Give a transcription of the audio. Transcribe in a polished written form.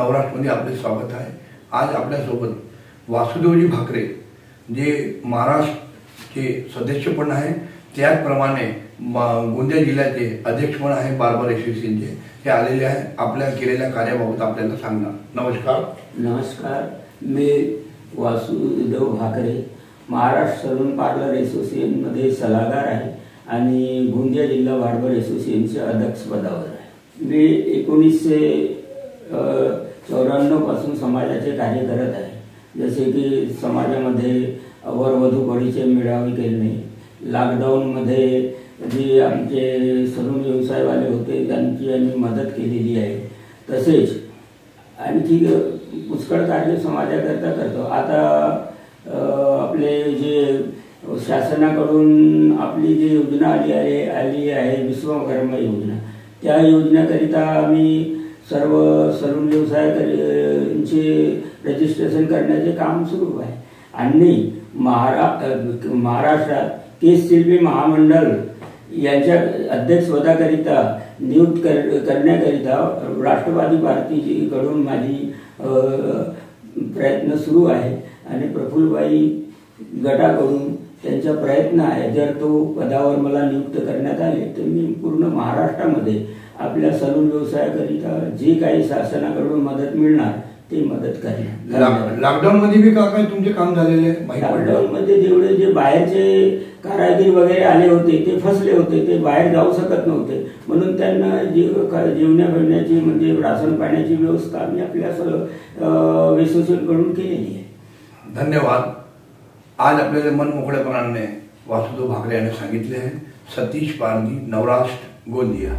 नवराष्ट्रमध्ये आपले स्वागत आहे। आज आपल्यासोबत वासुदेवजी भाकरे जे महाराष्ट्रचे सदस्य पण आहे, त्याचप्रमाणे गोंदिया जिल्ह्याचे अध्यक्ष पण आहे बार्बर असोसिएशनचे, हे आलेले आहे। आपल्या केलेल्या कार्याबाबत आपल्याला सांगणार। नमस्कार। नमस्कार, मी वासुदेव भाकरे महाराष्ट्र सलून पार्लर असोसिएशनमध्ये सल्लागार आहे आणि गोंदिया जिल्हा बार्बर असोसिएशनचे अध्यक्ष पदावर आहे। मी 1994 पासून समाजाचे कार्य करत आहे, जसे की समाजामध्ये वरवधू मेळावे केले, लॉकडाऊनमध्ये जे आमचे सलून व्यवसायवाले होते त्यांची आम्ही मदत केलेली आहे। तसेच आणखी पुष्कळ कार्य समाजाकरता करतो। आता आपले जे शासनाकडून आपली जी योजना आली आहे विश्वकर्मा योजना, त्या योजनेकरिता आम्ही सर्व सलून व्यवसायाचे रजिस्ट्रेशन करण्याचे काम सुरू आहे आणि महाराष्ट्रात केस शिल्पी महामंडळ यांच्या अध्यक्षपदाकरिता नियुक्त करण्याकरिता राष्ट्रवादी पार्टीकडून माझी प्रयत्न सुरू आहे आणि प्रफुल्लबाई गटाकडून त्यांचा प्रयत्न आहे। जर तो पदावर मला नियुक्त करण्यात आले तर मी पूर्ण महाराष्ट्रामध्ये आपल्या सलून व्यवसायाकरिता जे काही शासनाकडून मदत मिळणार ते मदत करेन। लॉकडाऊन मध्ये भी काय तुमचे काम झालेले? लॉकडाऊन मध्ये जेवढे जे बाहेरचे कारागीर वगैरे आले होते ते फसले होते, ते बाहेर जाऊ शकत नव्हते, म्हणून त्यांना जेवण्या बिवण्याची म्हणजे राशन पाण्याची व्यवस्था आम्ही आपल्या असोसिएशनकडून केलेली आहे। धन्यवाद। आज आपल्याला मन मोकळेपणाने वासुदेव भाकरे यांनी सांगितले आहे। सतीश पारधी, नवराष्ट्र, गोंदिया।